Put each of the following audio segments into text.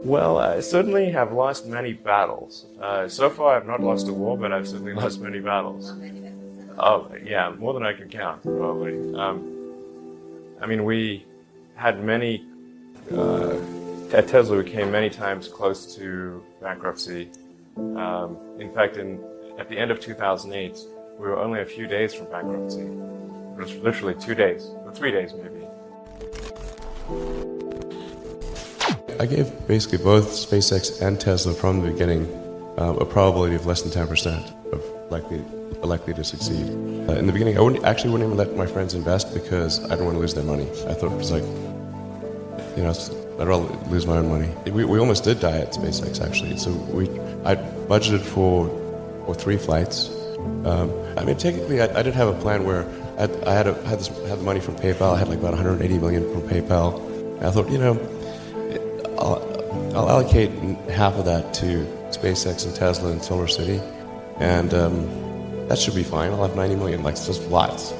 Well, I certainly have lost many battles. So far, I've not lost a war, but I've certainly lost many battles. Oh, yeah, more than I can count, probably. I mean, we had many, at Tesla, we came many times close to bankruptcy. In fact, at the end of 2008, we were only a few days from bankruptcy. It was literally 2 days, or 3 days maybe. I gave basically both SpaceX and Tesla from the beginning a probability of less than 10% of likely to succeed. In the beginning, I wouldn't even let my friends invest because I don't want to lose their money. I thought it was like, I'd rather lose my own money. We almost did die at SpaceX actually. So I budgeted for 3 flights. I mean, technically, I did have a plan where I had the money from PayPal. I had like about 180 million from PayPal. And I thought, I'll allocate half of that to SpaceX and Tesla and Solar City, and that should be fine. I'll have 90 million, like it's just lots,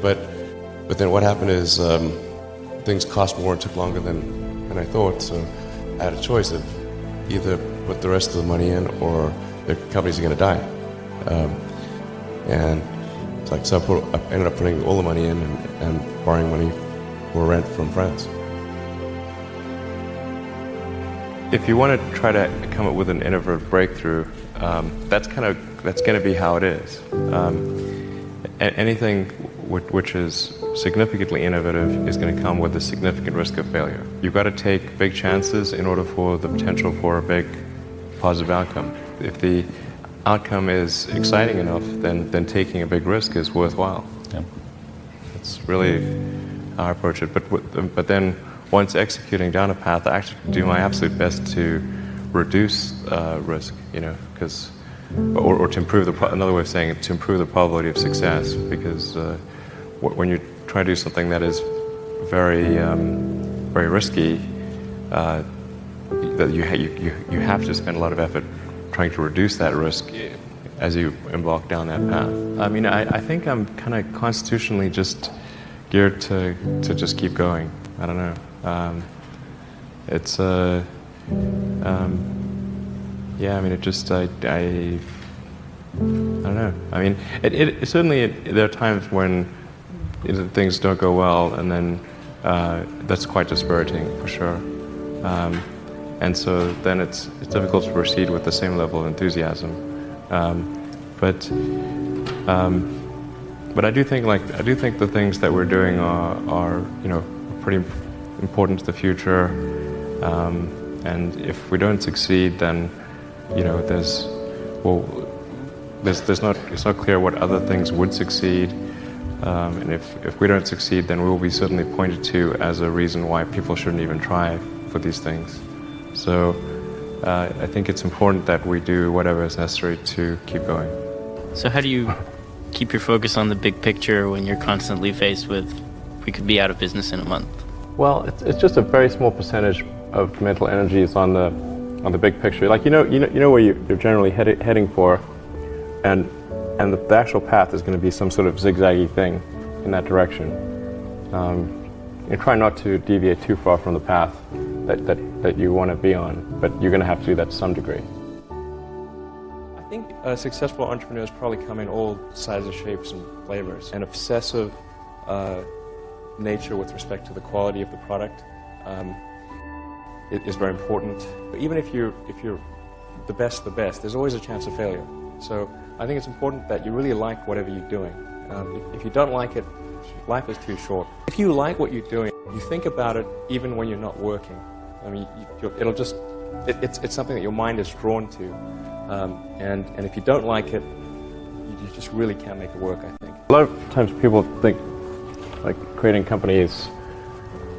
But then what happened is things cost more and took longer than I thought. So I had a choice of either put the rest of the money in or the companies are going to die. And it's like so I ended up putting all the money in and borrowing money for rent from friends. If you want to try to come up with an innovative breakthrough, that's going to be how it is. Anything which is significantly innovative is going to come with a significant risk of failure. You've got to take big chances in order for the potential for a big positive outcome. If the outcome is exciting enough, then taking a big risk is worthwhile. Yeah. That's really how I approach it. But then once executing down a path, I actually do my absolute best to reduce risk, or to improve another way of saying it, to improve the probability of success. Because when you try to do something that is very, very risky, that you have to spend a lot of effort trying to reduce that risk as you embark down that path. I mean, I think I'm kind of constitutionally just geared to just keep going. I don't know. I mean, it just, I don't know. I mean, it certainly, there are times when things don't go well, and then that's quite dispiriting, for sure. And so then it's difficult to proceed with the same level of enthusiasm. But I do think the things that we're doing are pretty important to the future, and if we don't succeed, then it's not clear what other things would succeed, and if we don't succeed, then we will be certainly pointed to as a reason why people shouldn't even try for these things. So I think it's important that we do whatever is necessary to keep going. So how do you keep your focus on the big picture when you're constantly faced with, we could be out of business in a month? Well, it's just a very small percentage of mental energy is on the big picture. Like you know where you're generally heading for, and the actual path is going to be some sort of zigzaggy thing in that direction. You try not to deviate too far from the path that you want to be on, but you're going to have to do that to some degree. I think successful entrepreneurs probably come in all sizes, shapes, and flavors. An obsessive nature with respect to the quality of the product is very important. Even if you're the best, there's always a chance of failure. So I think it's important that you really like whatever you're doing. If you don't like it, life is too short. If you like what you're doing, you think about it even when you're not working. I mean, it's something that your mind is drawn to. And if you don't like it, you just really can't make it work, I think. A lot of times people think like creating a company is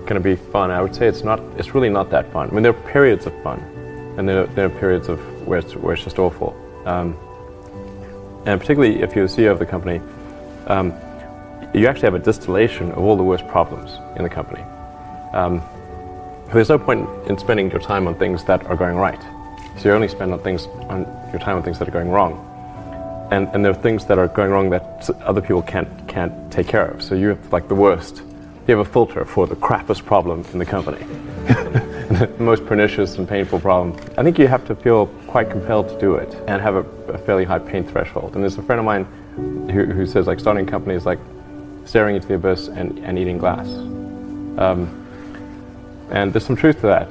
going to be fun. I would say it's not. It's really not that fun. I mean, there are periods of fun, and there are periods of where it's just awful. And particularly if you're the CEO of the company, you actually have a distillation of all the worst problems in the company. There's no point in spending your time on things that are going right. So you only spend your time on things that are going wrong. And there are things that are going wrong that other people can't take care of. So you have like the worst. You have a filter for the crappiest problem in the company. the most pernicious and painful problem. I think you have to feel quite compelled to do it and have a fairly high pain threshold. And there's a friend of mine who says like starting a company is like staring into the abyss and eating glass. And there's some truth to that.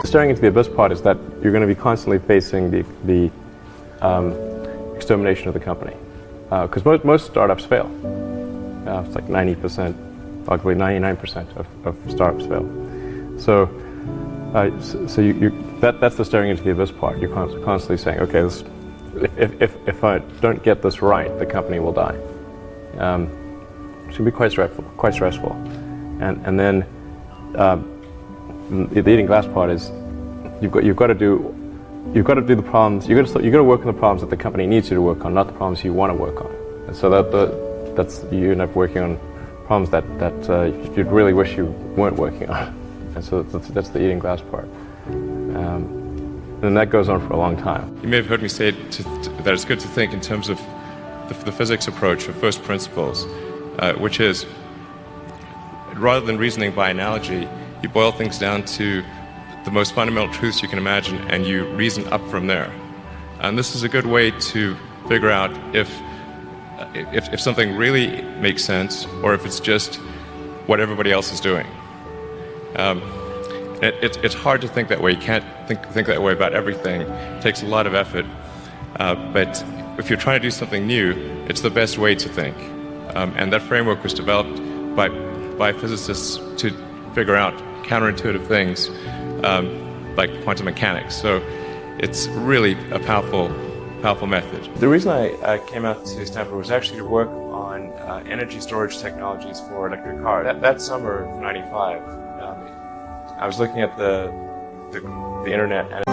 Staring into the abyss part is that you're going to be constantly facing the extermination of the company. Because most startups fail. It's like 90%, arguably 99% of startups fail. So, that's the staring into the abyss part. You're constantly saying, okay, if I don't get this right, the company will die. It can be quite stressful. And then the eating glass part is you've got to do the problems. You've got to work on the problems that the company needs you to work on, not the problems you want to work on. And so that's you end up working on problems that you'd really wish you weren't working on. And so that's the eating glass part. And that goes on for a long time. You may have heard me say that it's good to think in terms of the physics approach of first principles, which is rather than reasoning by analogy, you boil things down to the most fundamental truths you can imagine, and you reason up from there. And this is a good way to figure out if something really makes sense, or if it's just what everybody else is doing. It's hard to think that way. You can't think that way about everything. It takes a lot of effort. But if you're trying to do something new, it's the best way to think. And that framework was developed by physicists to figure out counterintuitive things like quantum mechanics. So it's really a powerful method. The reason I came out to Stanford was actually to work on energy storage technologies for electric cars. That summer of '95, I was looking at the internet, and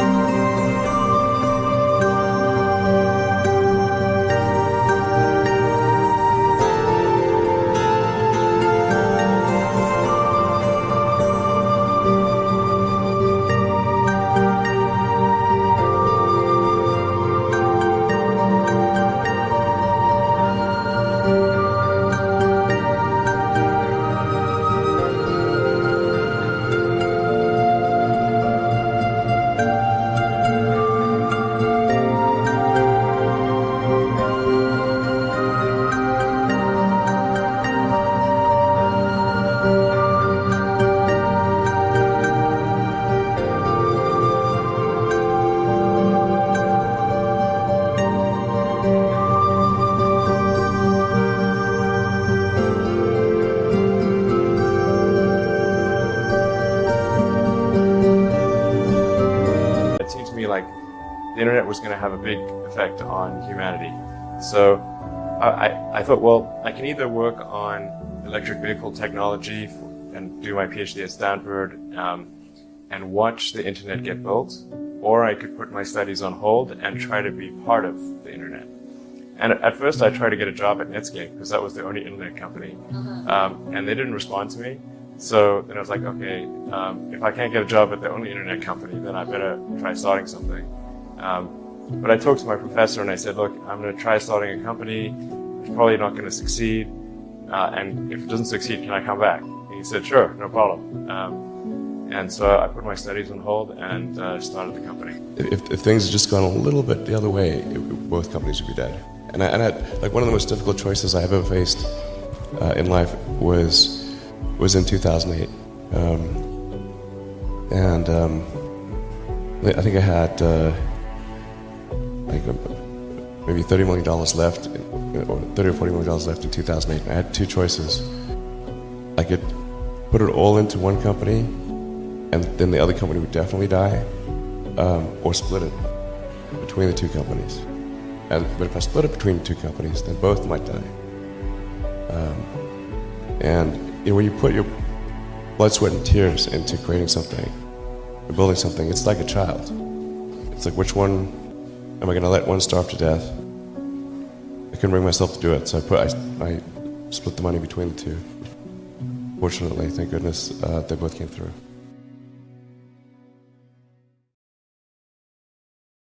like the internet was going to have a big effect on humanity. So I thought, well, I can either work on electric vehicle technology and do my PhD at Stanford and watch the internet get built, or I could put my studies on hold and try to be part of the internet. And at first I tried to get a job at Netscape because that was the only internet company, and they didn't respond to me. So then I was like, okay, if I can't get a job at the only internet company, then I better try starting something. But I talked to my professor and I said, look, I'm going to try starting a company. It's probably not going to succeed. And if it doesn't succeed, can I come back? And he said, sure, no problem. And so I put my studies on hold and started the company. If things had just gone a little bit the other way, both companies would be dead. And I like one of the most difficult choices I ever faced in life was in 2008. And I think I had maybe $30 million left, or $30 or $40 million left in 2008. And I had two choices. I could put it all into one company, and then the other company would definitely die, or split it between the two companies. But if I split it between the two companies, then both might die. And when you put your blood, sweat, and tears into creating something, or building something, it's like a child. It's like, which one am I going to let one starve to death? I couldn't bring myself to do it, so I split the money between the two. Fortunately, thank goodness, they both came through.